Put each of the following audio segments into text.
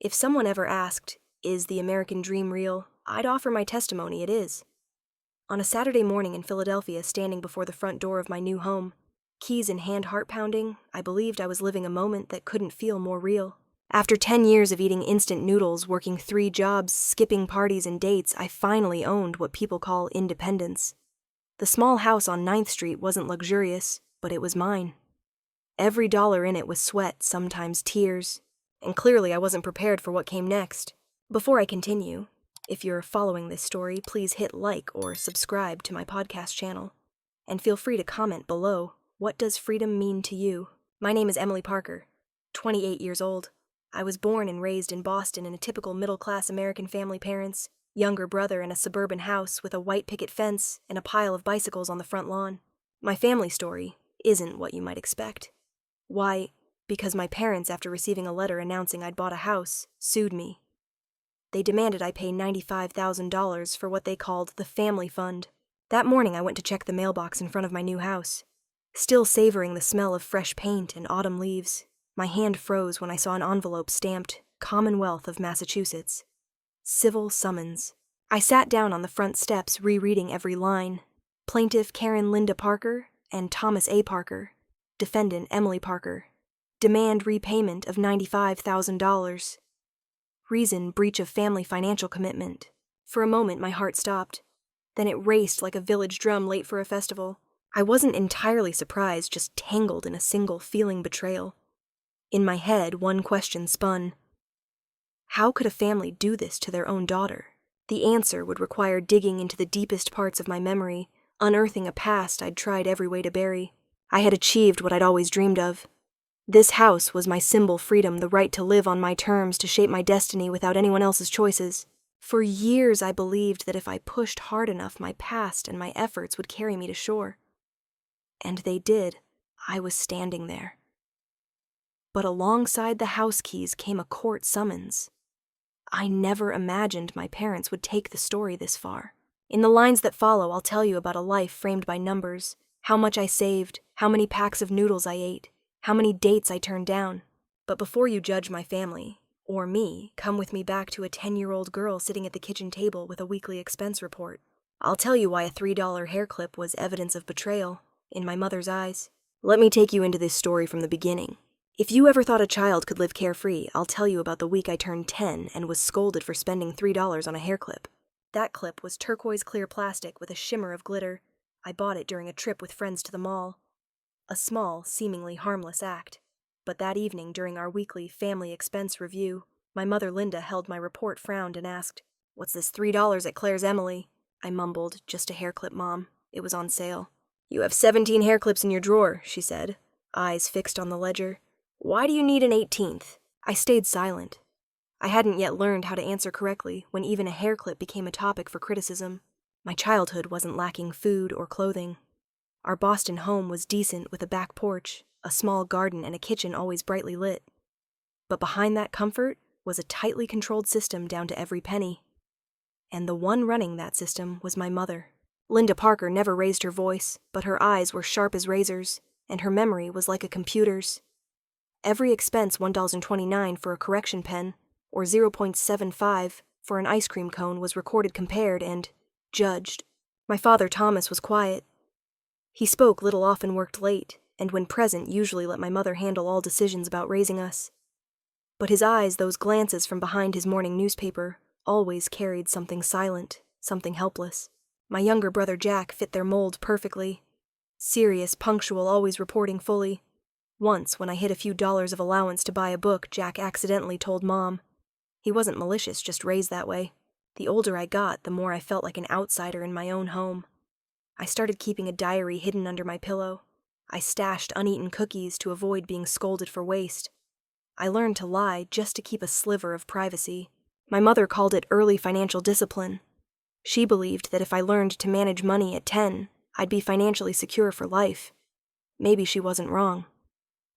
If someone ever asked, "Is the American dream real?" I'd offer my testimony it is. On a Saturday morning in Philadelphia, standing before the front door of my new home, keys in hand, heart pounding, I believed I was living a moment that couldn't feel more real. After 10 years of eating instant noodles, working 3 jobs, skipping parties and dates, I finally owned what people call independence. The small house on 9th Street wasn't luxurious, but it was mine. Every dollar in it was sweat, sometimes tears, and clearly I wasn't prepared for what came next. Before I continue, if you're following this story, please hit like or subscribe to my podcast channel, and feel free to comment below, what does freedom mean to you? My name is Emily Parker, 28 years old. I was born and raised in Boston in a typical middle-class American family. Parents, younger brother in a suburban house with a white picket fence and a pile of bicycles on the front lawn. My family story isn't what you might expect. Why? Because my parents, after receiving a letter announcing I'd bought a house, sued me. They demanded I pay $95,000 for what they called the family fund. That morning I went to check the mailbox in front of my new house. Still savoring the smell of fresh paint and autumn leaves, my hand froze when I saw an envelope stamped Commonwealth of Massachusetts. Civil summons. I sat down on the front steps, rereading every line. Plaintiff Karen Linda Parker and Thomas A. Parker. Defendant Emily Parker. Demand repayment of $95,000. Reason, breach of family financial commitment. For a moment, my heart stopped. Then it raced like a village drum late for a festival. I wasn't entirely surprised, just tangled in a single feeling betrayal. In my head, one question spun. How could a family do this to their own daughter? The answer would require digging into the deepest parts of my memory, unearthing a past I'd tried every way to bury. I had achieved what I'd always dreamed of. This house was my symbol freedom, the right to live on my terms, to shape my destiny without anyone else's choices. For years I believed that if I pushed hard enough, my past and my efforts would carry me to shore. And they did. I was standing there. But alongside the house keys came a court summons. I never imagined my parents would take the story this far. In the lines that follow, I'll tell you about a life framed by numbers, how much I saved, how many packs of noodles I ate, how many dates I turned down. But before you judge my family, or me, come with me back to a 10-year-old girl sitting at the kitchen table with a weekly expense report. I'll tell you why a $3 hair clip was evidence of betrayal, in my mother's eyes. Let me take you into this story from the beginning. If you ever thought a child could live carefree, I'll tell you about the week I turned 10 and was scolded for spending $3 on a hair clip. That clip was turquoise clear plastic with a shimmer of glitter. I bought it during a trip with friends to the mall. A small, seemingly harmless act. But that evening, during our weekly family expense review, my mother Linda held my report, frowned, and asked, "What's this $3 at Claire's, Emily?" I mumbled, "Just a hair clip, Mom. It was on sale." "You have 17 hair clips in your drawer," she said, eyes fixed on the ledger. "Why do you need an 18th? I stayed silent. I hadn't yet learned how to answer correctly when even a hair clip became a topic for criticism. My childhood wasn't lacking food or clothing. Our Boston home was decent, with a back porch, a small garden, and a kitchen always brightly lit. But behind that comfort was a tightly controlled system down to every penny. And the one running that system was my mother. Linda Parker never raised her voice, but her eyes were sharp as razors, and her memory was like a computer's. Every expense, $1.29 for a correction pen, or $0.75 for an ice cream cone, was recorded, compared, and judged. My father, Thomas, was quiet. He spoke little, often worked late, and when present usually let my mother handle all decisions about raising us. But his eyes, those glances from behind his morning newspaper, always carried something silent, something helpless. My younger brother Jack fit their mold perfectly. Serious, punctual, always reporting fully. Once, when I hid a few dollars of allowance to buy a book, Jack accidentally told Mom. He wasn't malicious, just raised that way. The older I got, the more I felt like an outsider in my own home. I started keeping a diary hidden under my pillow. I stashed uneaten cookies to avoid being scolded for waste. I learned to lie just to keep a sliver of privacy. My mother called it early financial discipline. She believed that if I learned to manage money at 10, I'd be financially secure for life. Maybe she wasn't wrong.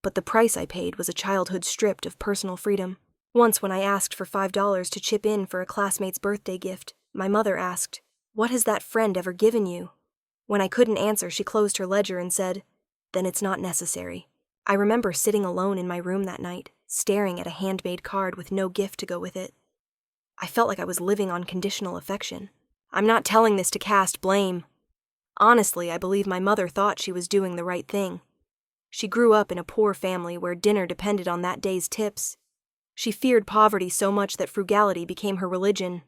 But the price I paid was a childhood stripped of personal freedom. Once, when I asked for $5 to chip in for a classmate's birthday gift, my mother asked, "What has that friend ever given you?" When I couldn't answer, she closed her ledger and said, "Then it's not necessary." I remember sitting alone in my room that night, staring at a handmade card with no gift to go with it. I felt like I was living on conditional affection. I'm not telling this to cast blame. Honestly, I believe my mother thought she was doing the right thing. She grew up in a poor family where dinner depended on that day's tips. She feared poverty so much that frugality became her religion,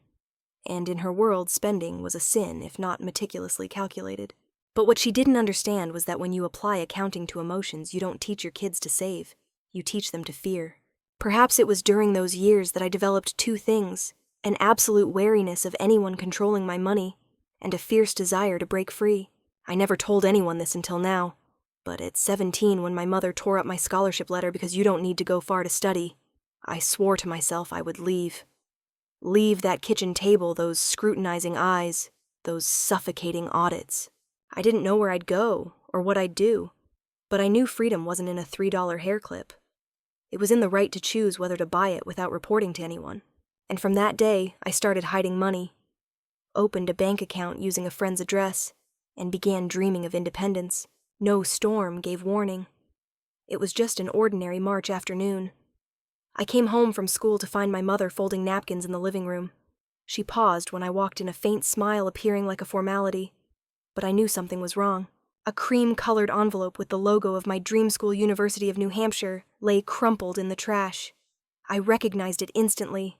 and in her world, spending was a sin if not meticulously calculated. But what she didn't understand was that when you apply accounting to emotions, you don't teach your kids to save. You teach them to fear. Perhaps it was during those years that I developed two things: an absolute wariness of anyone controlling my money, and a fierce desire to break free. I never told anyone this until now, but at 17, when my mother tore up my scholarship letter because you don't need to go far to study, I swore to myself I would leave. Leave that kitchen table, those scrutinizing eyes, those suffocating audits. I didn't know where I'd go or what I'd do, but I knew freedom wasn't in a $3 hair clip. It was in the right to choose whether to buy it without reporting to anyone. And from that day, I started hiding money, opened a bank account using a friend's address, and began dreaming of independence. No storm gave warning. It was just an ordinary March afternoon. I came home from school to find my mother folding napkins in the living room. She paused when I walked in, a faint smile appearing like a formality. But I knew something was wrong. A cream-colored envelope with the logo of my dream school, University of New Hampshire, lay crumpled in the trash. I recognized it instantly.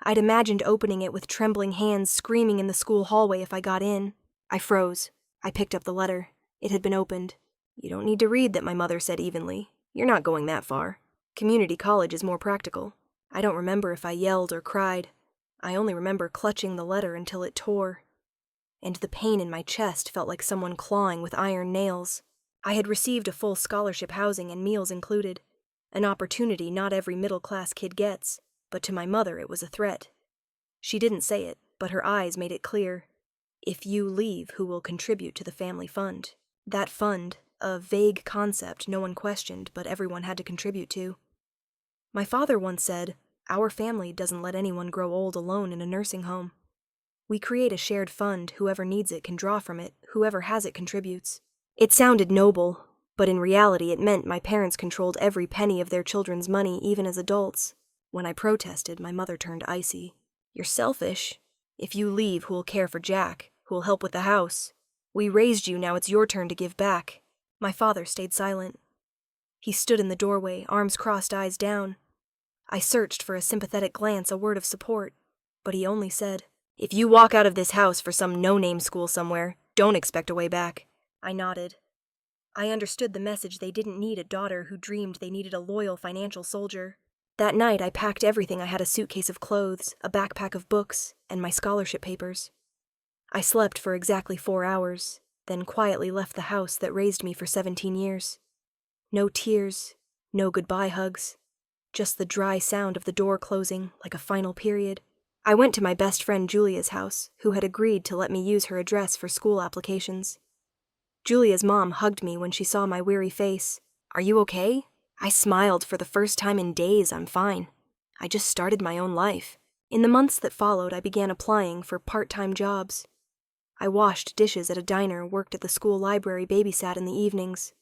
I'd imagined opening it with trembling hands, screaming in the school hallway if I got in. I froze. I picked up the letter. It had been opened. "You don't need to read that," my mother said evenly. "You're not going that far. Community college is more practical." I don't remember if I yelled or cried. I only remember clutching the letter until it tore, and the pain in my chest felt like someone clawing with iron nails. I had received a full scholarship, housing and meals included, an opportunity not every middle-class kid gets, but to my mother it was a threat. She didn't say it, but her eyes made it clear. If you leave, who will contribute to the family fund? That fund, a vague concept no one questioned, but everyone had to contribute to. My father once said, "Our family doesn't let anyone grow old alone in a nursing home. We create a shared fund. Whoever needs it can draw from it. Whoever has it contributes." It sounded noble, but in reality it meant my parents controlled every penny of their children's money, even as adults. When I protested, my mother turned icy. "You're selfish. If you leave, who'll care for Jack? Who'll help with the house? We raised you, now it's your turn to give back." My father stayed silent. He stood in the doorway, arms crossed, eyes down. I searched for a sympathetic glance, a word of support, but he only said, "If you walk out of this house for some no-name school somewhere, don't expect a way back." I nodded. I understood the message. They didn't need a daughter who dreamed they needed a loyal financial soldier. That night, I packed everything. I had a suitcase of clothes, a backpack of books, and my scholarship papers. I slept for exactly 4 hours, then quietly left the house that raised me for 17 years. No tears, no goodbye hugs, just the dry sound of the door closing like a final period. I went to my best friend Julia's house, who had agreed to let me use her address for school applications. Julia's mom hugged me when she saw my weary face. "Are you okay?" I smiled. For the first time in days. "I'm fine. I just started my own life." In the months that followed, I began applying for part-time jobs. I washed dishes at a diner, worked at the school library, babysat in the evenings.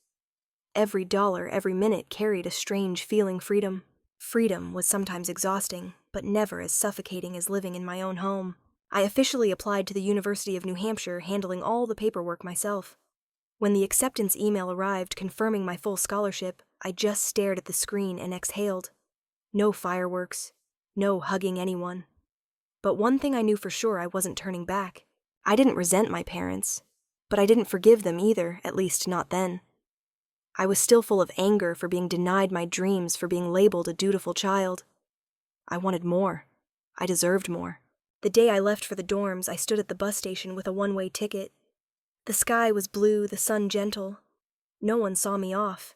Every dollar, every minute carried a strange feeling: freedom. Freedom was sometimes exhausting, but never as suffocating as living in my own home. I officially applied to the University of New Hampshire, handling all the paperwork myself. When the acceptance email arrived confirming my full scholarship, I just stared at the screen and exhaled. No fireworks, no hugging anyone. But one thing I knew for sure: I wasn't turning back. I didn't resent my parents, but I didn't forgive them either, at least not then. I was still full of anger for being denied my dreams, for being labeled a dutiful child. I wanted more. I deserved more. The day I left for the dorms, I stood at the bus station with a one-way ticket. The sky was blue, the sun gentle. No one saw me off.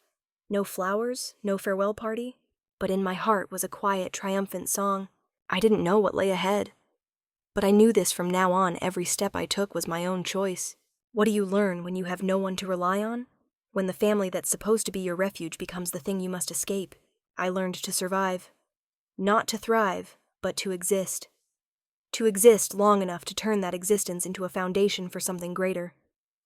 No flowers, no farewell party, but in my heart was a quiet, triumphant song. I didn't know what lay ahead, but I knew this: from now on, every step I took was my own choice. What do you learn when you have no one to rely on? When the family that's supposed to be your refuge becomes the thing you must escape. I learned to survive. Not to thrive, but to exist. To exist long enough to turn that existence into a foundation for something greater.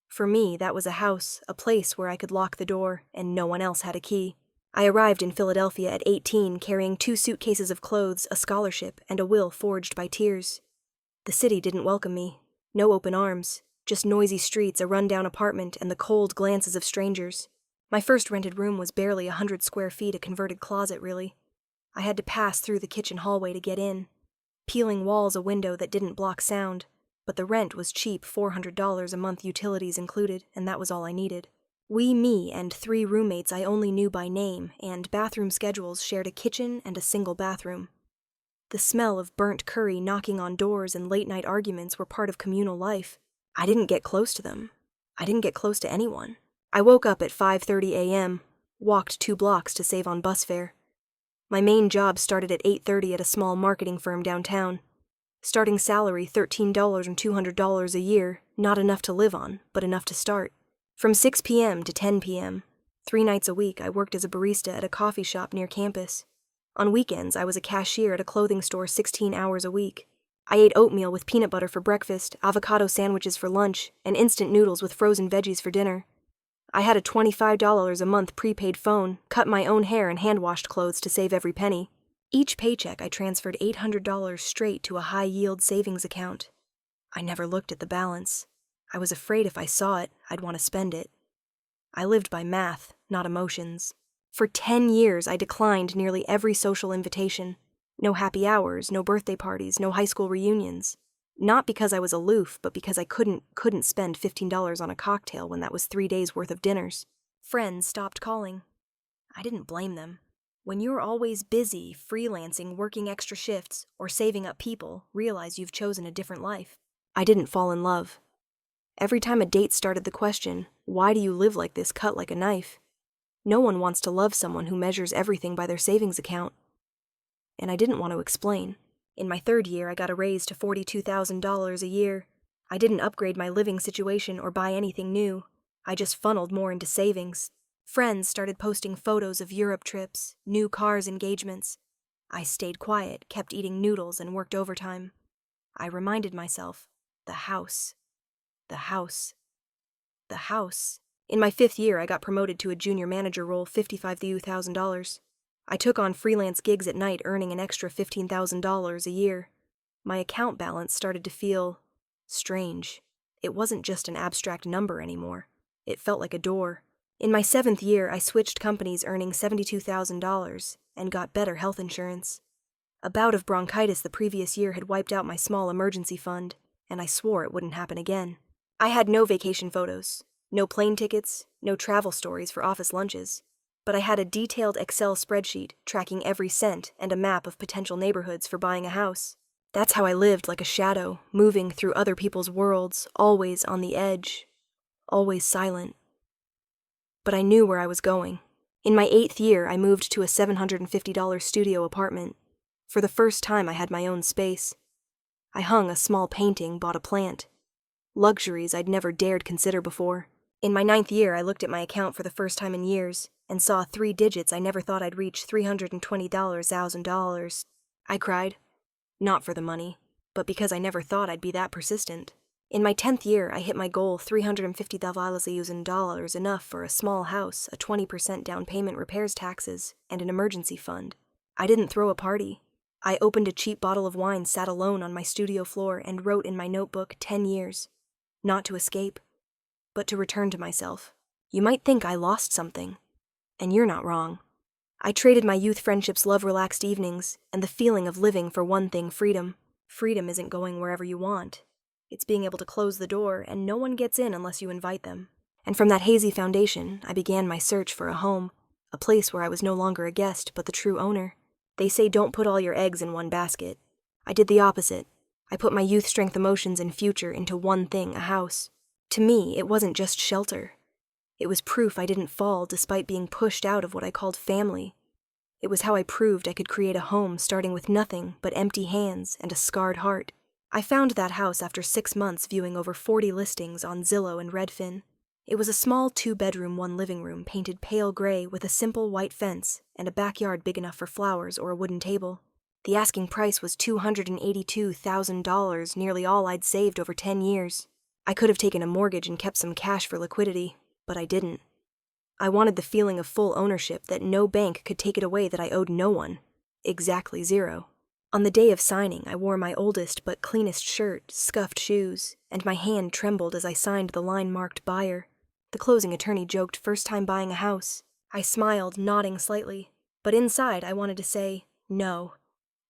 For me, that was a house, a place where I could lock the door, and no one else had a key. I arrived in Philadelphia at 18, carrying 2 suitcases of clothes, a scholarship, and a will forged by tears. The city didn't welcome me. No open arms, just noisy streets, a rundown apartment, and the cold glances of strangers. My first rented room was barely 100 square feet, a converted closet, really. I had to pass through the kitchen hallway to get in. Peeling walls, a window that didn't block sound, but the rent was cheap, $400 a month, utilities included, and that was all I needed. Me, and 3 roommates I only knew by name, and bathroom schedules shared a kitchen and a single bathroom. The smell of burnt curry, knocking on doors, and late-night arguments were part of communal life. I didn't get close to them. I didn't get close to anyone. I woke up at 5:30 a.m., walked 2 blocks to save on bus fare. My main job started at 8:30 at a small marketing firm downtown. Starting salary $13 and $200 a year, not enough to live on, but enough to start. From 6 p.m. to 10 p.m., 3 nights a week, I worked as a barista at a coffee shop near campus. On weekends, I was a cashier at a clothing store 16 hours a week. I ate oatmeal with peanut butter for breakfast, avocado sandwiches for lunch, and instant noodles with frozen veggies for dinner. I had a $25 a month prepaid phone, cut my own hair, and hand-washed clothes to save every penny. Each paycheck, I transferred $800 straight to a high-yield savings account. I never looked at the balance. I was afraid if I saw it, I'd want to spend it. I lived by math, not emotions. For 10 years, I declined nearly every social invitation. No happy hours, no birthday parties, no high school reunions. Not because I was aloof, but because I couldn't spend $15 on a cocktail when that was 3 days' worth of dinners. Friends stopped calling. I didn't blame them. When you're always busy, freelancing, working extra shifts, or saving up people, realize you've chosen a different life. I didn't fall in love. Every time a date started the question, "Why do you live like this, cut like a knife?" No one wants to love someone who measures everything by their savings account. And I didn't want to explain. In my 3rd year, I got a raise to $42,000 a year. I didn't upgrade my living situation or buy anything new. I just funneled more into savings. Friends started posting photos of Europe trips, new cars, engagements. I stayed quiet, kept eating noodles, and worked overtime. I reminded myself, the house. The house. The house. In my 5th year, I got promoted to a junior manager role, $55,000. I took on freelance gigs at night, earning an extra $15,000 a year. My account balance started to feel strange. It wasn't just an abstract number anymore. It felt like a door. In my 7th year, I switched companies, earning $72,000, and got better health insurance. A bout of bronchitis the previous year had wiped out my small emergency fund, and I swore it wouldn't happen again. I had no vacation photos, no plane tickets, no travel stories for office lunches, but I had a detailed Excel spreadsheet tracking every cent and a map of potential neighborhoods for buying a house. That's how I lived, like a shadow, moving through other people's worlds, always on the edge, always silent. But I knew where I was going. In my 8th year, I moved to a $750 studio apartment. For the first time, I had my own space. I hung a small painting, bought a plant. Luxuries I'd never dared consider before. In my 9th year, I looked at my account for the first time in years and saw 3 digits I never thought I'd reach, $320,000. I cried. Not for the money, but because I never thought I'd be that persistent. In my 10th year, I hit my goal, $350,000, enough for a small house, a 20% down payment, repairs, taxes, and an emergency fund. I didn't throw a party. I opened a cheap bottle of wine, sat alone on my studio floor, and wrote in my notebook 10 years. Not to escape, but to return to myself. You might think I lost something, and you're not wrong. I traded my youth friendships, love, relaxed evenings, and the feeling of living for one thing, freedom. Freedom isn't going wherever you want. It's being able to close the door, and no one gets in unless you invite them. And from that hazy foundation, I began my search for a home, a place where I was no longer a guest, but the true owner. They say don't put all your eggs in one basket. I did the opposite. I put my youth, strength, emotions, and future into one thing, a house. To me, it wasn't just shelter. It was proof I didn't fall despite being pushed out of what I called family. It was how I proved I could create a home starting with nothing but empty hands and a scarred heart. I found that house after 6 months viewing over 40 listings on Zillow and Redfin. It was a small 2-bedroom, 1 living room painted pale gray with a simple white fence and a backyard big enough for flowers or a wooden table. The asking price was $282,000, nearly all I'd saved over 10 years. I could have taken a mortgage and kept some cash for liquidity, but I didn't. I wanted the feeling of full ownership that no bank could take it away, that I owed no one. Exactly zero. On the day of signing, I wore my oldest but cleanest shirt, scuffed shoes, and my hand trembled as I signed the line marked buyer. The closing attorney joked, "First time buying a house." I smiled, nodding slightly, but inside I wanted to say, no.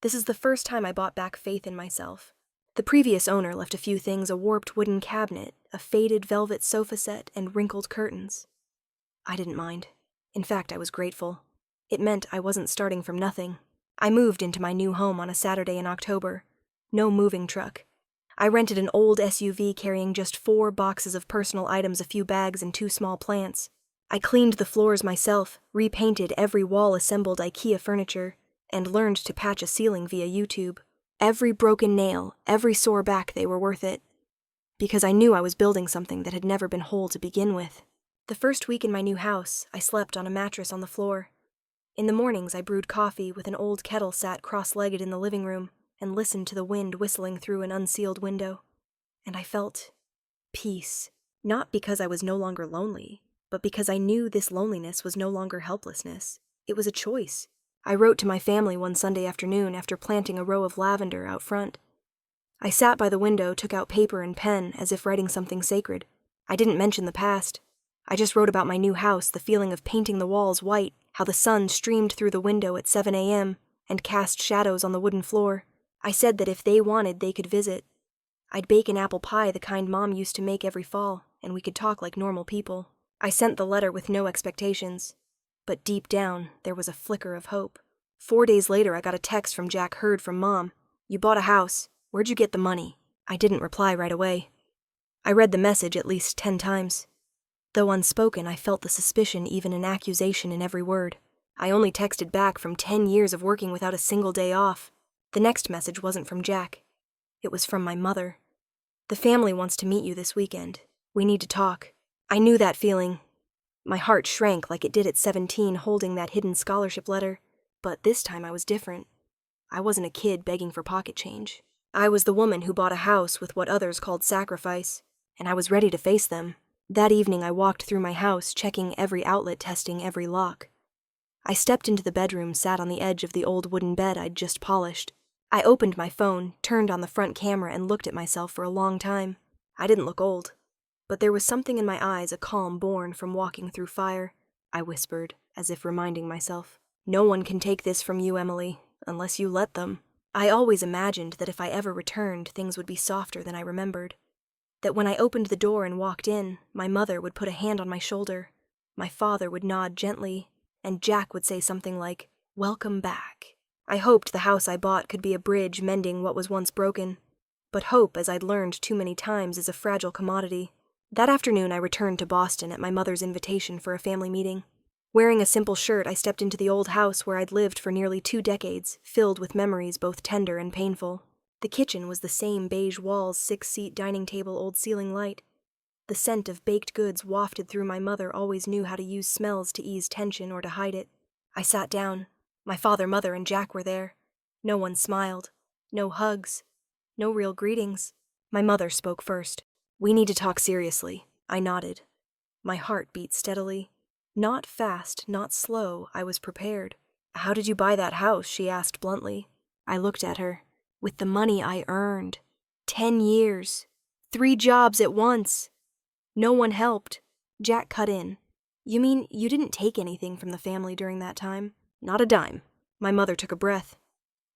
This is the first time I bought back faith in myself. The previous owner left a few things: a warped wooden cabinet, a faded velvet sofa set, and wrinkled curtains. I didn't mind. In fact, I was grateful. It meant I wasn't starting from nothing. I moved into my new home on a Saturday in October. No moving truck. I rented an old SUV carrying just 4 boxes of personal items, a few bags, and 2 small plants. I cleaned the floors myself, repainted every wall, assembled IKEA furniture, and learned to patch a ceiling via YouTube. Every broken nail, every sore back, they were worth it. Because I knew I was building something that had never been whole to begin with. The first week in my new house, I slept on a mattress on the floor. In the mornings, I brewed coffee with an old kettle, sat cross-legged in the living room, and listened to the wind whistling through an unsealed window. And I felt peace. Not because I was no longer lonely, but because I knew this loneliness was no longer helplessness. It was a choice. I wrote to my family one Sunday afternoon after planting a row of lavender out front. I sat by the window, took out paper and pen, as if writing something sacred. I didn't mention the past. I just wrote about my new house, the feeling of painting the walls white, how the sun streamed through the window at 7 a.m. and cast shadows on the wooden floor. I said that if they wanted, they could visit. I'd bake an apple pie, the kind Mom used to make every fall, and we could talk like normal people. I sent the letter with no expectations. But deep down, there was a flicker of hope. 4 days later, I got a text from Jack Hurd from Mom. "You bought a house. Where'd you get the money?" I didn't reply right away. I read the message at least 10 times. Though unspoken, I felt the suspicion, even an accusation in every word. I only texted back from 10 years of working without a single day off. The next message wasn't from Jack. It was from my mother. "The family wants to meet you this weekend. We need to talk." I knew that feeling. My heart shrank like it did at 17, holding that hidden scholarship letter. But this time I was different. I wasn't a kid begging for pocket change. I was the woman who bought a house with what others called sacrifice, and I was ready to face them. That evening I walked through my house, checking every outlet, testing every lock. I stepped into the bedroom, sat on the edge of the old wooden bed I'd just polished. I opened my phone, turned on the front camera, and looked at myself for a long time. I didn't look old, but there was something in my eyes, a calm born from walking through fire. I whispered, as if reminding myself, "No one can take this from you, Emily, unless you let them." I always imagined that if I ever returned, things would be softer than I remembered. That when I opened the door and walked in, my mother would put a hand on my shoulder, my father would nod gently, and Jack would say something like, "Welcome back." I hoped the house I bought could be a bridge mending what was once broken. But hope, as I'd learned too many times, is a fragile commodity. That afternoon I returned to Boston at my mother's invitation for a family meeting. Wearing a simple shirt, I stepped into the old house where I'd lived for nearly 2 decades, filled with memories both tender and painful. The kitchen was the same: beige walls, 6-seat dining table, old ceiling light. The scent of baked goods wafted through. My mother always knew how to use smells to ease tension or to hide it. I sat down. My father, mother, and Jack were there. No one smiled. No hugs. No real greetings. My mother spoke first. "We need to talk seriously." I nodded. My heart beat steadily. Not fast, not slow, I was prepared. "How did you buy that house?" she asked bluntly. I looked at her. "With the money I earned. 10 years. 3 jobs at once. No one helped." Jack cut in. "You mean you didn't take anything from the family during that time?" "Not a dime." My mother took a breath.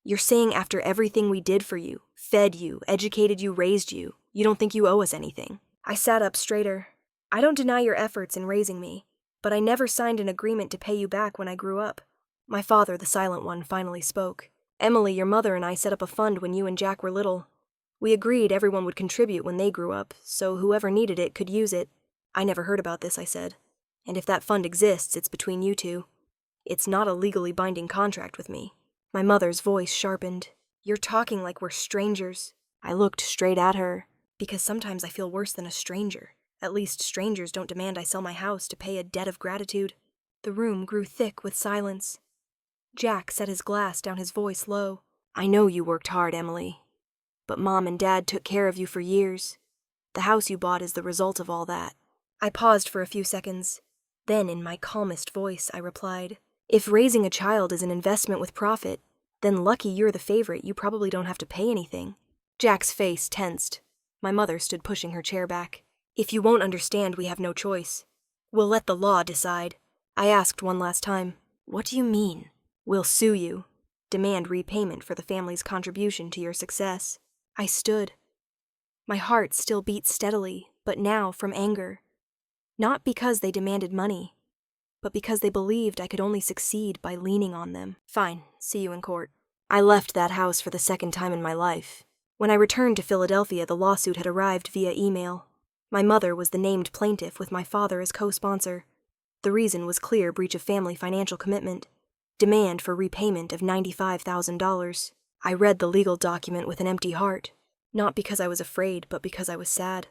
"You're saying after everything we did for you, fed you, educated you, raised you, you don't think you owe us anything?" I sat up straighter. "I don't deny your efforts in raising me, but I never signed an agreement to pay you back when I grew up." My father, the silent one, finally spoke. "Emily, your mother and I set up a fund when you and Jack were little. We agreed everyone would contribute when they grew up, so whoever needed it could use it." "I never heard about this," I said. "And if that fund exists, it's between you two. It's not a legally binding contract with me." My mother's voice sharpened. "You're talking like we're strangers." I looked straight at her. "Because sometimes I feel worse than a stranger. At least strangers don't demand I sell my house to pay a debt of gratitude." The room grew thick with silence. Jack set his glass down, his voice low. "I know you worked hard, Emily. But Mom and Dad took care of you for years. The house you bought is the result of all that." I paused for a few seconds. Then, in my calmest voice, I replied, "If raising a child is an investment with profit, then lucky you're the favorite, you probably don't have to pay anything." Jack's face tensed. My mother stood pushing her chair back. "If you won't understand, we have no choice. We'll let the law decide." I asked one last time, "What do you mean?" "We'll sue you. Demand repayment for the family's contribution to your success." I stood. My heart still beat steadily, but now from anger. Not because they demanded money, but because they believed I could only succeed by leaning on them. "Fine, see you in court." I left that house for the second time in my life. When I returned to Philadelphia, the lawsuit had arrived via email. My mother was the named plaintiff with my father as co-sponsor. The reason was clear breach of family financial commitment. Demand for repayment of $95,000. I read the legal document with an empty heart, not because I was afraid, but because I was sad.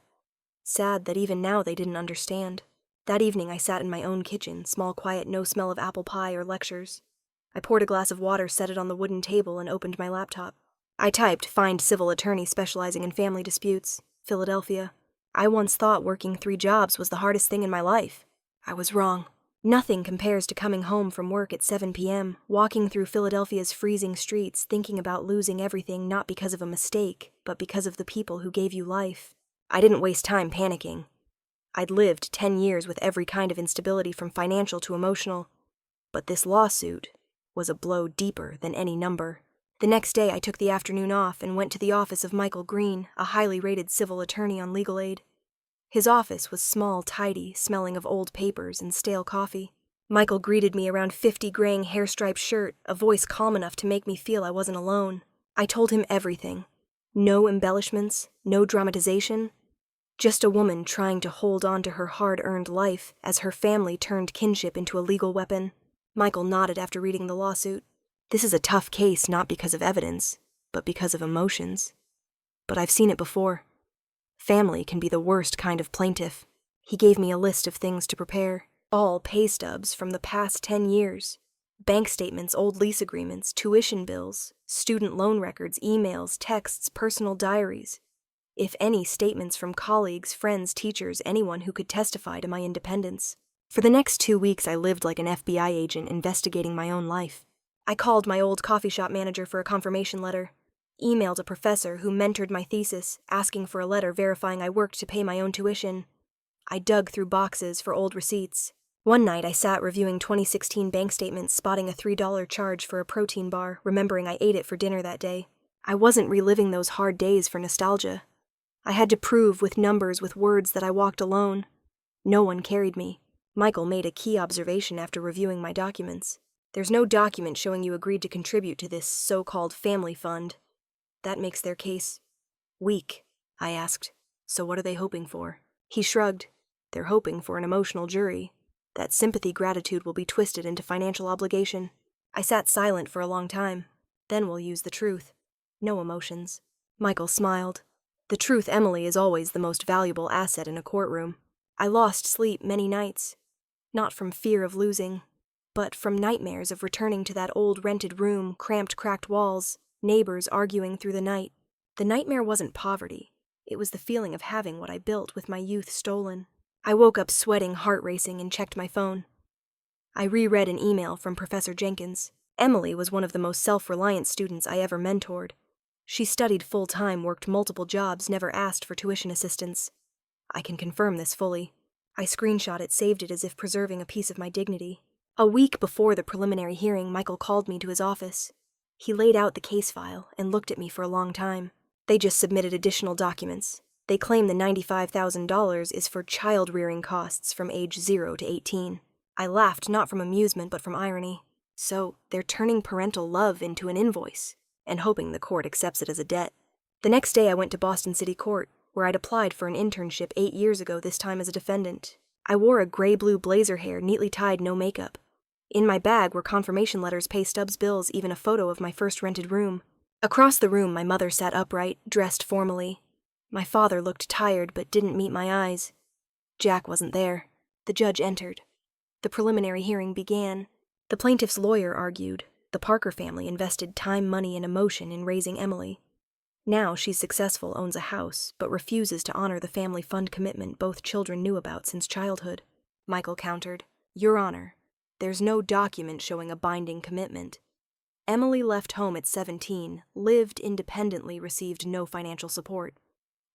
Sad that even now they didn't understand. That evening I sat in my own kitchen, small, quiet, no smell of apple pie or lectures. I poured a glass of water, set it on the wooden table, and opened my laptop. I typed, "Find civil attorney specializing in family disputes, Philadelphia." I once thought working 3 jobs was the hardest thing in my life. I was wrong. Nothing compares to coming home from work at 7 p.m., walking through Philadelphia's freezing streets, thinking about losing everything not because of a mistake, but because of the people who gave you life. I didn't waste time panicking. I'd lived 10 years with every kind of instability from financial to emotional. But this lawsuit was a blow deeper than any number. The next day I took the afternoon off and went to the office of Michael Green, a highly rated civil attorney on legal aid. His office was small, tidy, smelling of old papers and stale coffee. Michael greeted me around 50 graying hair-striped shirt, a voice calm enough to make me feel I wasn't alone. I told him everything. No embellishments, no dramatization. Just a woman trying to hold on to her hard-earned life as her family turned kinship into a legal weapon. Michael nodded after reading the lawsuit. "This is a tough case not because of evidence, but because of emotions. But I've seen it before. Family can be the worst kind of plaintiff." He gave me a list of things to prepare. All pay stubs from the past 10 years. Bank statements, old lease agreements, tuition bills, student loan records, emails, texts, personal diaries. If any, statements from colleagues, friends, teachers, anyone who could testify to my independence. For the next 2 weeks, I lived like an FBI agent investigating my own life. I called my old coffee shop manager for a confirmation letter. Emailed a professor who mentored my thesis, asking for a letter verifying I worked to pay my own tuition. I dug through boxes for old receipts. One night I sat reviewing 2016 bank statements, spotting a $3 charge for a protein bar, remembering I ate it for dinner that day. I wasn't reliving those hard days for nostalgia. I had to prove with numbers, with words, that I walked alone. No one carried me. Michael made a key observation after reviewing my documents. "There's no document showing you agreed to contribute to this so-called family fund. That makes their case weak." I asked, "So what are they hoping for?" He shrugged. "They're hoping for an emotional jury. That sympathy gratitude will be twisted into financial obligation." I sat silent for a long time. "Then we'll use the truth. No emotions." Michael smiled. "The truth, Emily, is always the most valuable asset in a courtroom." I lost sleep many nights. Not from fear of losing, but from nightmares of returning to that old rented room, cramped, cracked walls, neighbors arguing through the night. The nightmare wasn't poverty. It was the feeling of having what I built with my youth stolen. I woke up sweating, heart racing, and checked my phone. I reread an email from Professor Jenkins. Emily was one of the most self-reliant students I ever mentored. She studied full-time, worked multiple jobs, never asked for tuition assistance. I can confirm this fully. I screenshot it, saved it as if preserving a piece of my dignity. A week before the preliminary hearing, Michael called me to his office. He laid out the case file and looked at me for a long time. "They just submitted additional documents. They claim the $95,000 is for child-rearing costs from age 0 to 18. I laughed, not from amusement, but from irony. So, they're turning parental love into an invoice, and hoping the court accepts it as a debt. The next day I went to Boston City Court, where I'd applied for an internship 8 years ago, this time as a defendant. I wore a gray-blue blazer hair, neatly tied, no makeup. In my bag were confirmation letters, pay stubs, bills, even a photo of my first rented room. Across the room, my mother sat upright, dressed formally. My father looked tired but didn't meet my eyes. Jack wasn't there. The judge entered. The preliminary hearing began. The plaintiff's lawyer argued. The Parker family invested time, money, and emotion in raising Emily. Now she's successful, owns a house, but refuses to honor the family fund commitment both children knew about since childhood. Michael countered. Your Honor, there's no document showing a binding commitment. Emily left home at 17, lived independently, received no financial support.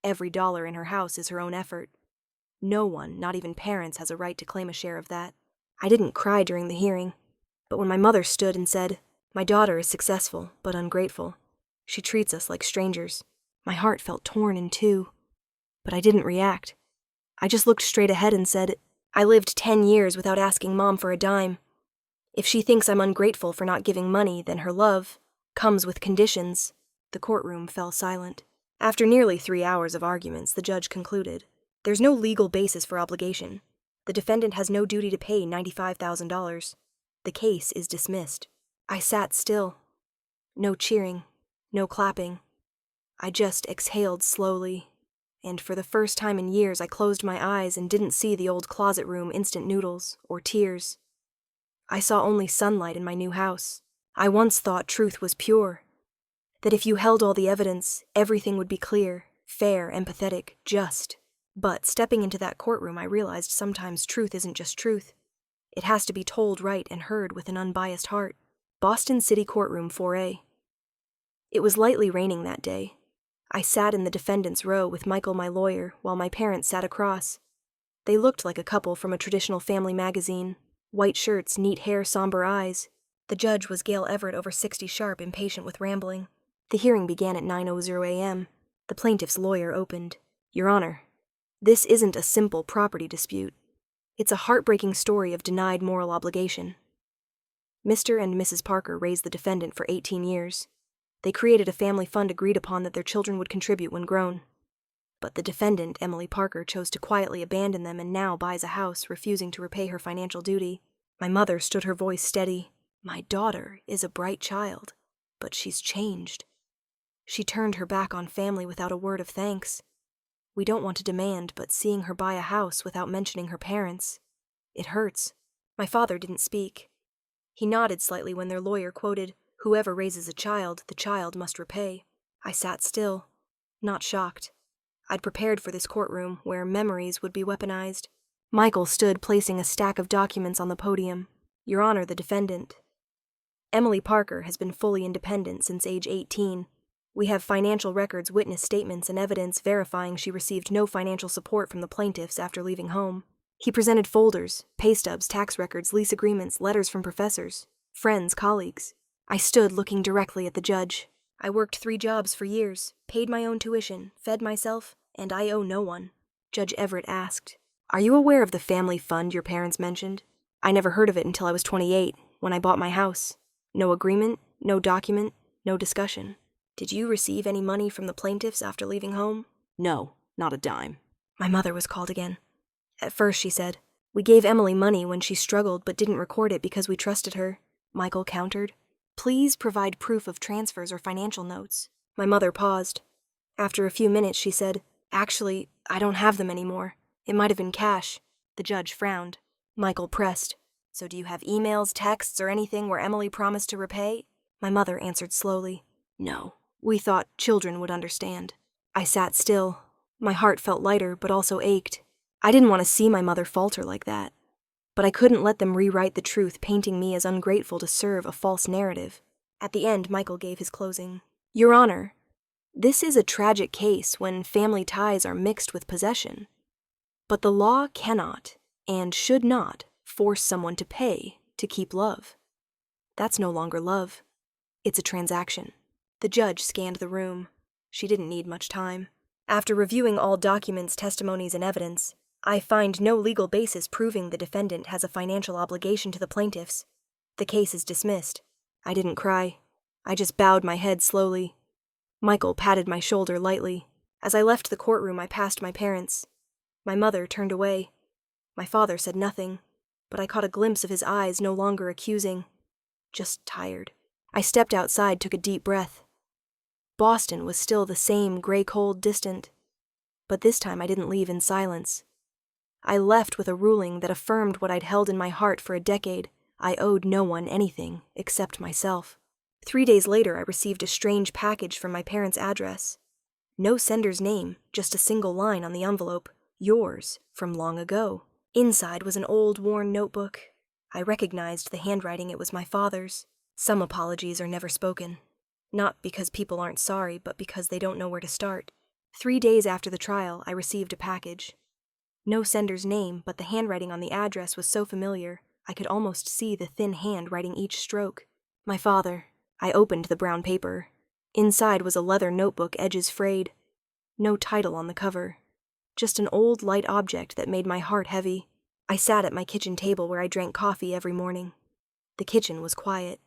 Every dollar in her house is her own effort. No one, not even parents, has a right to claim a share of that. I didn't cry during the hearing, but when my mother stood and said, "My daughter is successful, but ungrateful. She treats us like strangers," my heart felt torn in two. But I didn't react. I just looked straight ahead and said, "I lived 10 years without asking Mom for a dime. If she thinks I'm ungrateful for not giving money, then her love comes with conditions." The courtroom fell silent. After nearly 3 hours of arguments, the judge concluded, "There's no legal basis for obligation. The defendant has no duty to pay $95,000. The case is dismissed." I sat still. No cheering, no clapping. I just exhaled slowly, and for the first time in years I closed my eyes and didn't see the old closet room instant noodles or tears. I saw only sunlight in my new house. I once thought truth was pure, that if you held all the evidence, everything would be clear, fair, empathetic, just. But stepping into that courtroom, I realized sometimes truth isn't just truth. It has to be told right and heard with an unbiased heart. Boston City Courtroom 4A. It was lightly raining that day. I sat in the defendant's row with Michael, my lawyer, while my parents sat across. They looked like a couple from a traditional family magazine. White shirts, neat hair, somber eyes. The judge was Gail Everett, over 60 sharp, impatient with rambling. The hearing began at 9:00 a.m. The plaintiff's lawyer opened. "Your Honor, this isn't a simple property dispute. It's a heartbreaking story of denied moral obligation. Mr. and Mrs. Parker raised the defendant for 18 years. They created a family fund agreed upon that their children would contribute when grown. But the defendant, Emily Parker, chose to quietly abandon them and now buys a house, refusing to repay her financial duty." My mother stood, her voice steady. "My daughter is a bright child, but she's changed. She turned her back on family without a word of thanks. We don't want to demand, but seeing her buy a house without mentioning her parents, it hurts." My father didn't speak. He nodded slightly when their lawyer quoted, "Whoever raises a child, the child must repay." I sat still, not shocked. I'd prepared for this courtroom, where memories would be weaponized. Michael stood, placing a stack of documents on the podium. "Your Honor, the defendant. Emily Parker has been fully independent since age 18. We have financial records, witness statements, and evidence verifying she received no financial support from the plaintiffs after leaving home." He presented folders, pay stubs, tax records, lease agreements, letters from professors, friends, colleagues. I stood looking directly at the judge. "I worked 3 jobs for years, paid my own tuition, fed myself, and I owe no one." Judge Everett asked, "Are you aware of the family fund your parents mentioned? I never heard of it until I was 28, when I bought my house. No agreement, no document, no discussion. Did you receive any money from the plaintiffs after leaving home?" "No, not a dime." My mother was called again. "At first," she said, "we gave Emily money when she struggled but didn't record it because we trusted her," Michael countered. "Please provide proof of transfers or financial notes." My mother paused. After a few minutes, she said, "Actually, I don't have them anymore. It might have been cash." The judge frowned. Michael pressed, "So do you have emails, texts, or anything where Emily promised to repay?" My mother answered slowly, "No. We thought children would understand." I sat still. My heart felt lighter, but also ached. I didn't want to see my mother falter like that. But I couldn't let them rewrite the truth, painting me as ungrateful to serve a false narrative. At the end, Michael gave his closing. "Your Honor, this is a tragic case when family ties are mixed with possession. But the law cannot, and should not, force someone to pay to keep love. That's no longer love. It's a transaction." The judge scanned the room. She didn't need much time. "After reviewing all documents, testimonies, and evidence, I find no legal basis proving the defendant has a financial obligation to the plaintiffs. The case is dismissed." I didn't cry. I just bowed my head slowly. Michael patted my shoulder lightly. As I left the courtroom, I passed my parents. My mother turned away. My father said nothing, but I caught a glimpse of his eyes, no longer accusing, just tired. I stepped outside, took a deep breath. Boston was still the same, gray, cold, distant. But this time I didn't leave in silence. I left with a ruling that affirmed what I'd held in my heart for a decade. I owed no one anything except myself. 3 days later, I received a strange package from my parents' address. No sender's name, just a single line on the envelope. "Yours, from long ago." Inside was an old, worn notebook. I recognized the handwriting. It was my father's. Some apologies are never spoken. Not because people aren't sorry, but because they don't know where to start. 3 days after the trial, I received a package. No sender's name, but the handwriting on the address was so familiar, I could almost see the thin hand writing each stroke. My father. I opened the brown paper. Inside was a leather notebook, edges frayed. No title on the cover. Just an old, light object that made my heart heavy. I sat at my kitchen table where I drank coffee every morning. The kitchen was quiet.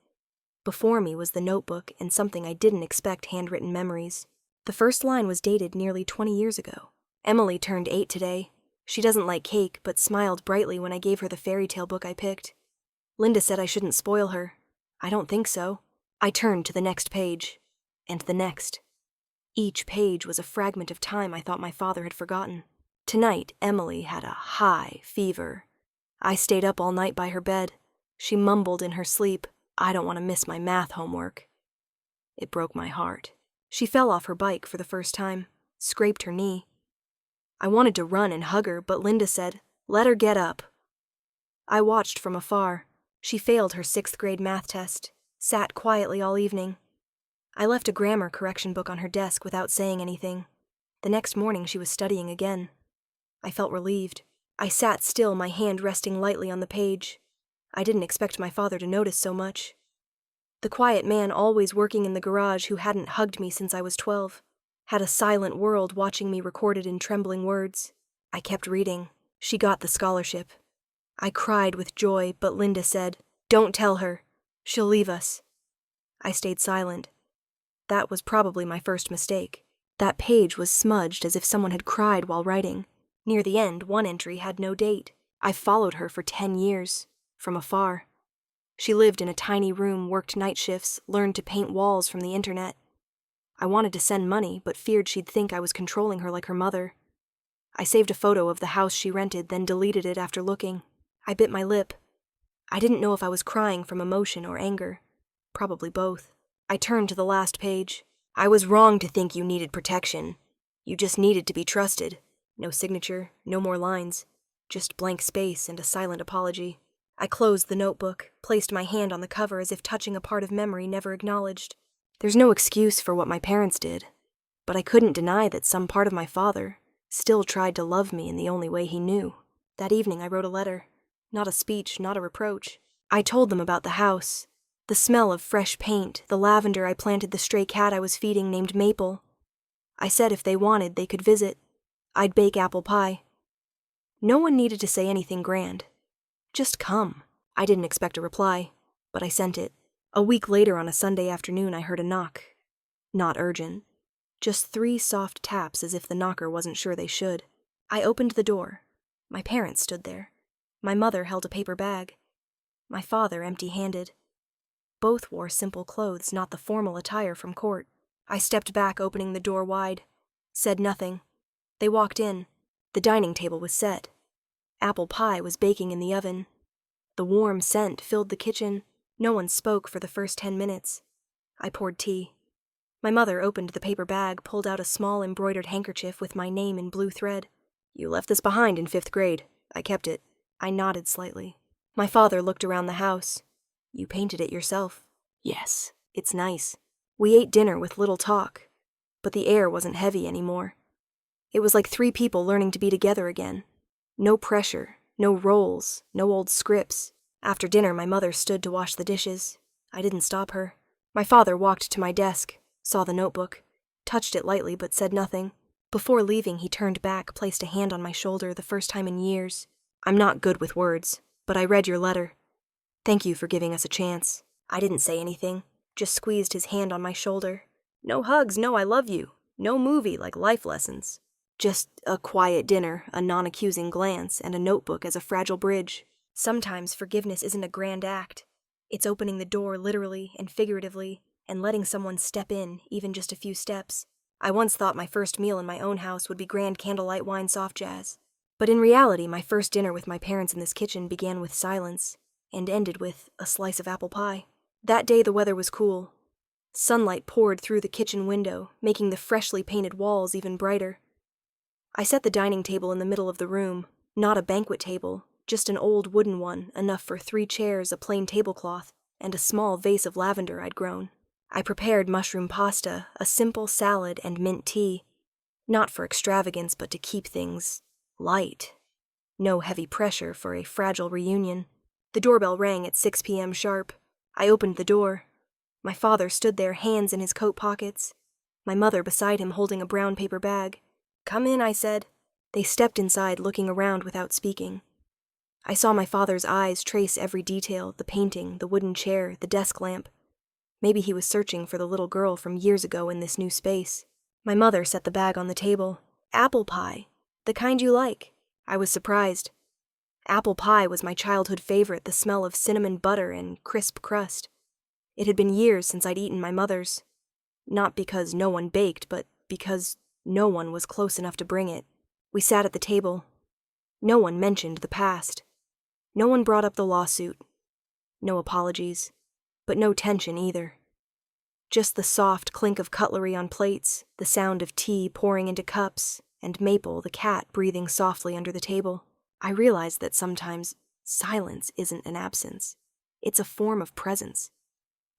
Before me was the notebook and something I didn't expect: handwritten memories. The first line was dated nearly 20 years ago. Emily turned 8 today. She doesn't like cake, but smiled brightly when I gave her the fairy tale book I picked. Linda said I shouldn't spoil her. I don't think so. I turned to the next page. And the next. Each page was a fragment of time I thought my father had forgotten. Tonight, Emily had a high fever. I stayed up all night by her bed. She mumbled in her sleep, "I don't want to miss my math homework." It broke my heart. She fell off her bike for the first time, scraped her knee. I wanted to run and hug her, but Linda said, "Let her get up." I watched from afar. She failed her 6th grade math test, sat quietly all evening. I left a grammar correction book on her desk without saying anything. The next morning she was studying again. I felt relieved. I sat still, my hand resting lightly on the page. I didn't expect my father to notice so much. The quiet man always working in the garage who hadn't hugged me since I was 12, had a silent world watching me recorded in trembling words. I kept reading. She got the scholarship. I cried with joy, but Linda said, "Don't tell her. She'll leave us." I stayed silent. That was probably my first mistake. That page was smudged as if someone had cried while writing. Near the end, one entry had no date. I've followed her for 10 years, from afar. She lived in a tiny room, worked night shifts, learned to paint walls from the internet. I wanted to send money, but feared she'd think I was controlling her like her mother. I saved a photo of the house she rented, then deleted it after looking. I bit my lip. I didn't know if I was crying from emotion or anger. Probably both. I turned to the last page. "I was wrong to think you needed protection. You just needed to be trusted." No signature, no more lines. Just blank space and a silent apology. I closed the notebook, placed my hand on the cover as if touching a part of memory never acknowledged. There's no excuse for what my parents did, but I couldn't deny that some part of my father still tried to love me in the only way he knew. That evening I wrote a letter. Not a speech, not a reproach. I told them about the house, the smell of fresh paint, the lavender I planted the stray cat I was feeding named Maple. I said if they wanted, they could visit. I'd bake apple pie. No one needed to say anything grand. Just come. I didn't expect a reply, but I sent it. A week later on a Sunday afternoon I heard a knock. Not urgent. Just 3 soft taps as if the knocker wasn't sure they should. I opened the door. My parents stood there. My mother held a paper bag. My father empty-handed. Both wore simple clothes, not the formal attire from court. I stepped back, opening the door wide. Said nothing. They walked in. The dining table was set. Apple pie was baking in the oven. The warm scent filled the kitchen. No one spoke for the first 10 minutes. I poured tea. My mother opened the paper bag, pulled out a small embroidered handkerchief with my name in blue thread. "You left this behind in 5th grade. I kept it." I nodded slightly. My father looked around the house. "You painted it yourself." "Yes, it's nice." We ate dinner with little talk, but the air wasn't heavy anymore. It was like 3 people learning to be together again. No pressure, no roles, no old scripts. After dinner, my mother stood to wash the dishes. I didn't stop her. My father walked to my desk, saw the notebook, touched it lightly but said nothing. Before leaving, he turned back, placed a hand on my shoulder, the first time in years. "I'm not good with words, but I read your letter. Thank you for giving us a chance." I didn't say anything, just squeezed his hand on my shoulder. No hugs, no "I love you." No movie like life lessons. Just a quiet dinner, a non-accusing glance, and a notebook as a fragile bridge. Sometimes forgiveness isn't a grand act. It's opening the door literally and figuratively, and letting someone step in, even just a few steps. I once thought my first meal in my own house would be grand candlelight wine soft jazz. But in reality, my first dinner with my parents in this kitchen began with silence, and ended with a slice of apple pie. That day the weather was cool. Sunlight poured through the kitchen window, making the freshly painted walls even brighter. I set the dining table in the middle of the room. Not a banquet table, just an old wooden one, enough for 3 chairs, a plain tablecloth, and a small vase of lavender I'd grown. I prepared mushroom pasta, a simple salad, and mint tea. Not for extravagance, but to keep things light. No heavy pressure for a fragile reunion. The doorbell rang at 6 p.m. sharp. I opened the door. My father stood there, hands in his coat pockets. My mother beside him holding a brown paper bag. "Come in," I said. They stepped inside, looking around without speaking. I saw my father's eyes trace every detail, the painting, the wooden chair, the desk lamp. Maybe he was searching for the little girl from years ago in this new space. My mother set the bag on the table. "Apple pie. The kind you like." I was surprised. Apple pie was my childhood favorite, the smell of cinnamon butter and crisp crust. It had been years since I'd eaten my mother's. Not because no one baked, but because no one was close enough to bring it. We sat at the table. No one mentioned the past. No one brought up the lawsuit. No apologies, but no tension either. Just the soft clink of cutlery on plates, the sound of tea pouring into cups, and Maple, the cat, breathing softly under the table. I realized that sometimes silence isn't an absence. It's a form of presence.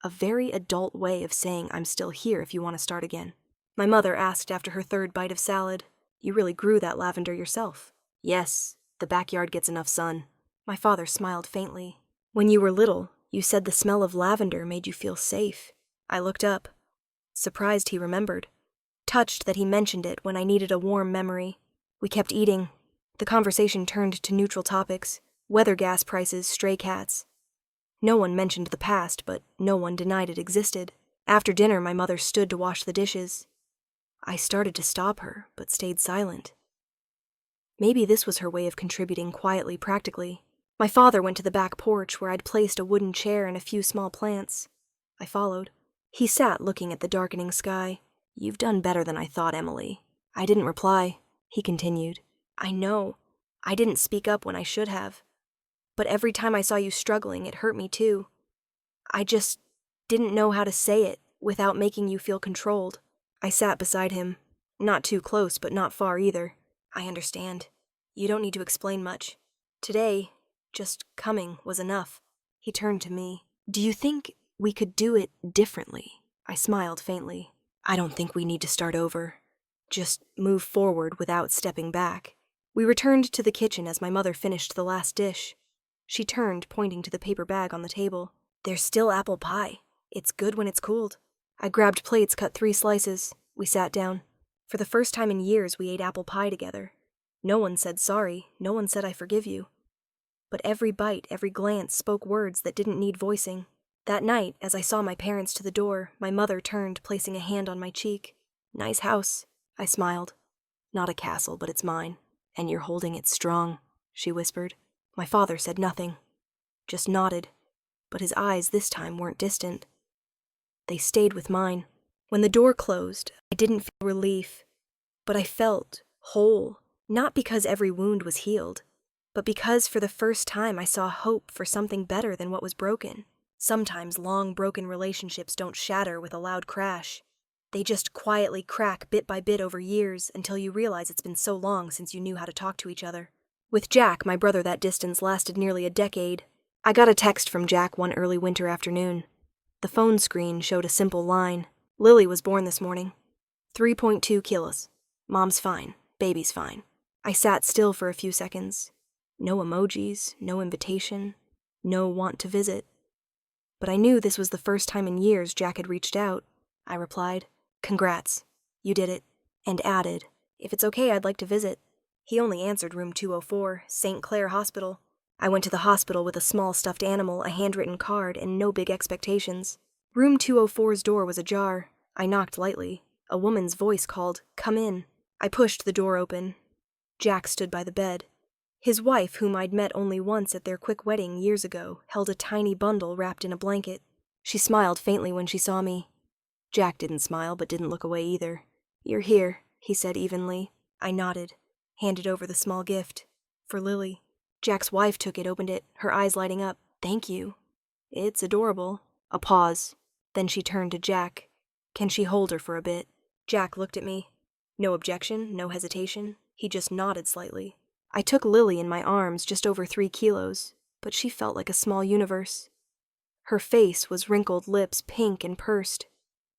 A very adult way of saying I'm still here if you want to start again. My mother asked after her 3rd bite of salad, "You really grew that lavender yourself?" "Yes, the backyard gets enough sun." My father smiled faintly. "When you were little, you said the smell of lavender made you feel safe." I looked up, surprised he remembered, touched that he mentioned it when I needed a warm memory. We kept eating. The conversation turned to neutral topics, weather, gas prices, stray cats. No one mentioned the past, but no one denied it existed. After dinner, my mother stood to wash the dishes. I started to stop her, but stayed silent. Maybe this was her way of contributing quietly, practically. My father went to the back porch where I'd placed a wooden chair and a few small plants. I followed. He sat looking at the darkening sky. "You've done better than I thought, Emily." I didn't reply. He continued. "I know. I didn't speak up when I should have. But every time I saw you struggling, it hurt me too. I just didn't know how to say it without making you feel controlled." I sat beside him. Not too close, but not far either. "I understand. You don't need to explain much. Today, just coming was enough." He turned to me. "Do you think we could do it differently?" I smiled faintly. "I don't think we need to start over. Just move forward without stepping back." We returned to the kitchen as my mother finished the last dish. She turned, pointing to the paper bag on the table. "There's still apple pie. It's good when it's cooled." I grabbed plates, cut 3 slices. We sat down. For the first time in years, we ate apple pie together. No one said sorry. No one said I forgive you. But every bite, every glance spoke words that didn't need voicing. That night, as I saw my parents to the door, my mother turned, placing a hand on my cheek. "Nice house." I smiled. "Not a castle, but it's mine. And you're holding it strong," she whispered. My father said nothing, just nodded, but his eyes this time weren't distant. They stayed with mine. When the door closed, I didn't feel relief, but I felt whole, not because every wound was healed, but because for the first time I saw hope for something better than what was broken. Sometimes long broken relationships don't shatter with a loud crash. They just quietly crack bit by bit over years until you realize it's been so long since you knew how to talk to each other. With Jack, my brother, that distance lasted nearly a decade. I got a text from Jack one early winter afternoon. The phone screen showed a simple line. "Lily was born this morning. 3.2 kilos. Mom's fine. Baby's fine." I sat still for a few seconds. No emojis, no invitation, no want to visit. But I knew this was the first time in years Jack had reached out. I replied, "Congrats. You did it." And added, "If it's okay, I'd like to visit." He only answered room 204, St. Clair Hospital. I went to the hospital with a small stuffed animal, a handwritten card, and no big expectations. Room 204's door was ajar. I knocked lightly. A woman's voice called, "Come in." I pushed the door open. Jack stood by the bed. His wife, whom I'd met only once at their quick wedding years ago, held a tiny bundle wrapped in a blanket. She smiled faintly when she saw me. Jack didn't smile, but didn't look away either. "You're here," he said evenly. I nodded, handed over the small gift. "For Lily." Jack's wife took it, opened it, her eyes lighting up. "Thank you. It's adorable." A pause. Then she turned to Jack. "Can she hold her for a bit?" Jack looked at me. No objection, no hesitation. He just nodded slightly. I took Lily in my arms, just over 3 kilos, but she felt like a small universe. Her face was wrinkled lips, pink and pursed.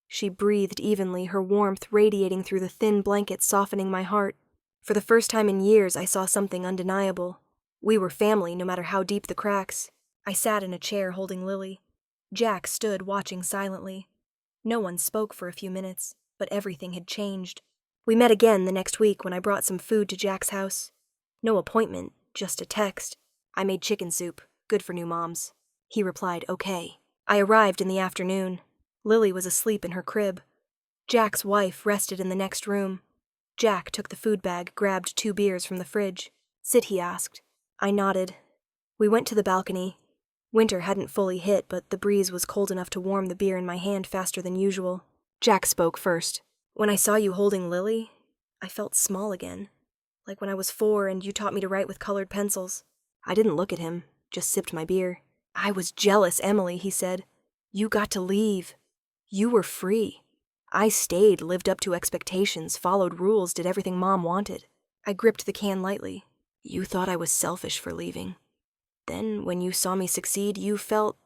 She breathed evenly, her warmth radiating through the thin blanket, softening my heart. For the first time in years, I saw something undeniable. We were family, no matter how deep the cracks. I sat in a chair holding Lily. Jack stood watching silently. No one spoke for a few minutes, but everything had changed. We met again the next week when I brought some food to Jack's house. No appointment, just a text. I made chicken soup, good for new moms. He replied, okay. I arrived in the afternoon. Lily was asleep in her crib. Jack's wife rested in the next room. Jack took the food bag, grabbed 2 beers from the fridge. Sit, he asked. I nodded. We went to the balcony. Winter hadn't fully hit, but the breeze was cold enough to warm the beer in my hand faster than usual. Jack spoke first. When I saw you holding Lily, I felt small again. Like when I was 4 and you taught me to write with colored pencils. I didn't look at him, just sipped my beer. I was jealous, Emily, he said. You got to leave. You were free. I stayed, lived up to expectations, followed rules, did everything Mom wanted. I gripped the can lightly. You thought I was selfish for leaving. Then, when you saw me succeed, you felt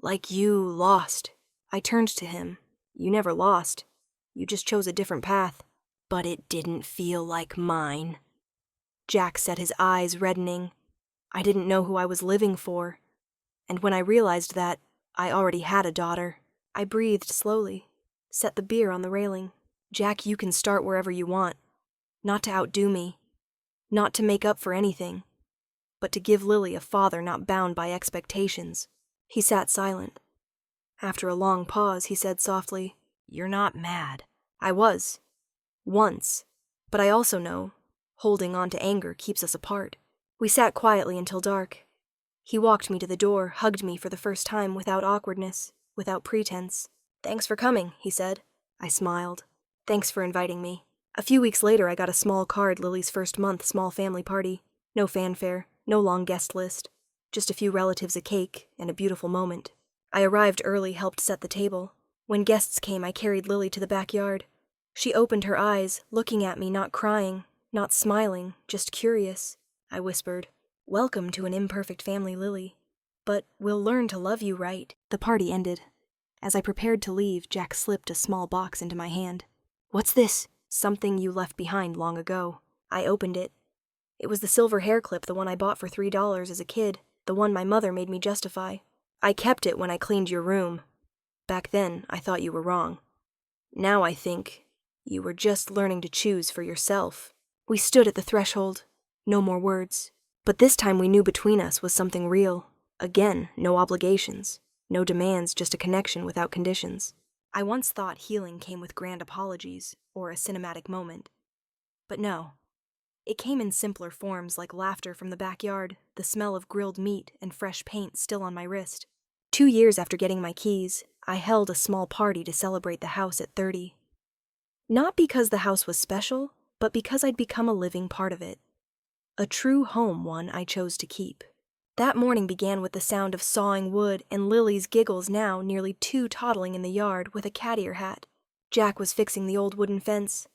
like you lost. I turned to him. You never lost. You just chose a different path. But it didn't feel like mine. Jack said, his eyes reddening. I didn't know who I was living for. And when I realized that, I already had a daughter. I breathed slowly, set the beer on the railing. Jack, you can start wherever you want. Not to outdo me. Not to make up for anything. But to give Lily a father not bound by expectations. He sat silent. After a long pause, he said softly, You're not mad. I was. Once. But I also know, holding on to anger keeps us apart. We sat quietly until dark. He walked me to the door, hugged me for the first time without awkwardness, without pretense. Thanks for coming, he said. I smiled. Thanks for inviting me. A few weeks later, I got a small card, Lily's first month small family party. No fanfare, no long guest list. Just a few relatives, a cake, and a beautiful moment. I arrived early, helped set the table. When guests came, I carried Lily to the backyard. She opened her eyes, looking at me, not crying, not smiling, just curious. I whispered, Welcome to an imperfect family, Lily. But we'll learn to love you right. The party ended. As I prepared to leave, Jack slipped a small box into my hand. What's this? Something you left behind long ago. I opened it. It was the silver hair clip, the one I bought for $3 as a kid, the one my mother made me justify. I kept it when I cleaned your room. Back then, I thought you were wrong. Now I think you were just learning to choose for yourself. We stood at the threshold. No more words. But this time we knew between us was something real. Again, no obligations. No demands, just a connection without conditions. I once thought healing came with grand apologies, or a cinematic moment. But no. It came in simpler forms like laughter from the backyard, the smell of grilled meat, and fresh paint still on my wrist. 2 years after getting my keys, I held a small party to celebrate the house at 30. Not because the house was special, but because I'd become a living part of it. A true home one I chose to keep. That morning began with the sound of sawing wood and Lily's giggles now nearly 2 toddling in the yard with a cat ear hat. Jack was fixing the old wooden fence.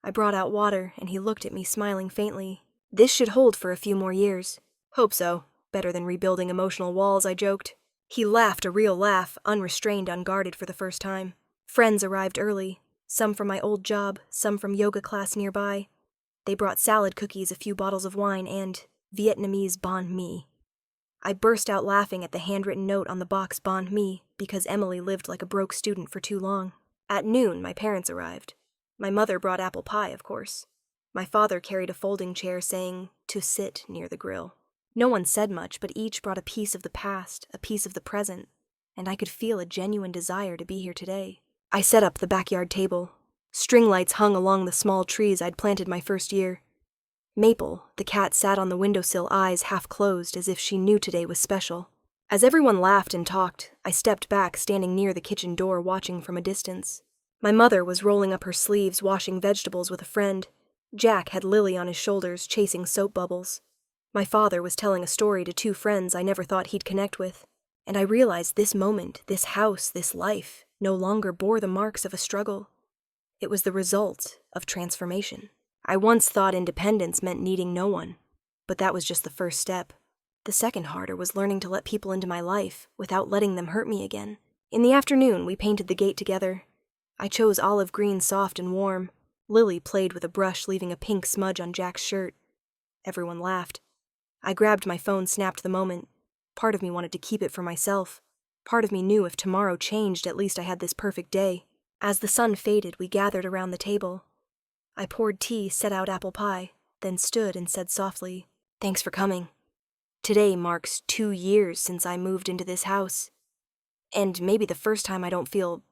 I brought out water, and he looked at me, smiling faintly. This should hold for a few more years. Hope so. Better than rebuilding emotional walls, I joked. He laughed a real laugh, unrestrained, unguarded for the first time. Friends arrived early. Some from my old job, some from yoga class nearby. They brought salad cookies, a few bottles of wine, and Vietnamese banh mi. I burst out laughing at the handwritten note on the box banh mi because Emily lived like a broke student for too long. At noon, my parents arrived. My mother brought apple pie, of course. My father carried a folding chair saying, to sit near the grill. No one said much, but each brought a piece of the past, a piece of the present, and I could feel a genuine desire to be here today. I set up the backyard table. String lights hung along the small trees I'd planted my first year. Maple, the cat, sat on the windowsill, eyes half closed as if she knew today was special. As everyone laughed and talked, I stepped back, standing near the kitchen door, watching from a distance. My mother was rolling up her sleeves, washing vegetables with a friend. Jack had Lily on his shoulders, chasing soap bubbles. My father was telling a story to 2 friends I never thought he'd connect with. And I realized this moment, this house, this life, no longer bore the marks of a struggle. It was the result of transformation. I once thought independence meant needing no one. But that was just the first step. The second harder was learning to let people into my life without letting them hurt me again. In the afternoon, we painted the gate together. I chose olive green, soft and warm. Lily played with a brush, leaving a pink smudge on Jack's shirt. Everyone laughed. I grabbed my phone, snapped the moment. Part of me wanted to keep it for myself. Part of me knew if tomorrow changed, at least I had this perfect day. As the sun faded, we gathered around the table. I poured tea, set out apple pie, then stood and said softly, "Thanks for coming. Today marks 2 years since I moved into this house. And maybe the first time I don't feel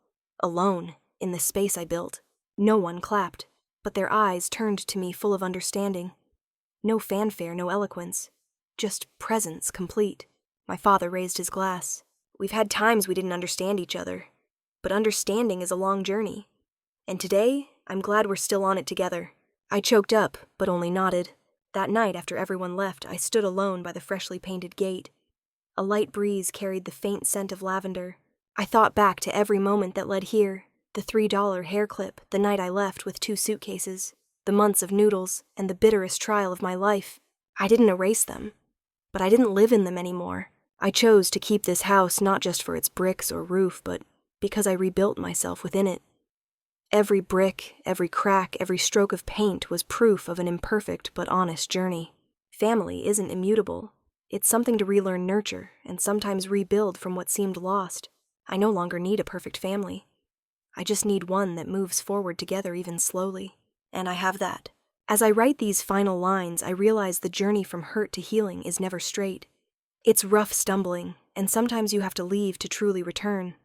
alone in the space I built." No one clapped, but their eyes turned to me full of understanding. No fanfare, no eloquence. Just presence complete. My father raised his glass. "We've had times we didn't understand each other, but understanding is a long journey. And today, I'm glad we're still on it together." I choked up, but only nodded. That night, after everyone left, I stood alone by the freshly painted gate. A light breeze carried the faint scent of lavender. I thought back to every moment that led here. The $3 hair clip, the night I left with 2 suitcases, the months of noodles, and the bitterest trial of my life. I didn't erase them, but I didn't live in them anymore. I chose to keep this house not just for its bricks or roof, but because I rebuilt myself within it. Every brick, every crack, every stroke of paint was proof of an imperfect but honest journey. Family isn't immutable. It's something to relearn, nurture, and sometimes rebuild from what seemed lost. I no longer need a perfect family. I just need one that moves forward together even slowly. And I have that. As I write these final lines, I realize the journey from hurt to healing is never straight. It's rough stumbling, and sometimes you have to leave to truly return.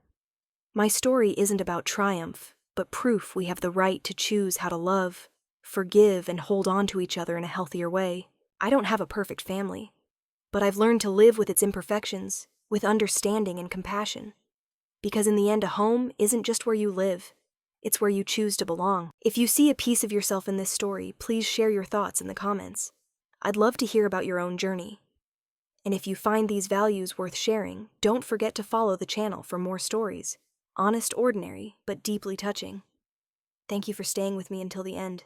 My story isn't about triumph, but proof we have the right to choose how to love, forgive, and hold on to each other in a healthier way. I don't have a perfect family, but I've learned to live with its imperfections, with understanding and compassion. Because in the end, a home isn't just where you live, it's where you choose to belong. If you see a piece of yourself in this story, please share your thoughts in the comments. I'd love to hear about your own journey. And if you find these values worth sharing, don't forget to follow the channel for more stories. Honest, ordinary, but deeply touching. Thank you for staying with me until the end.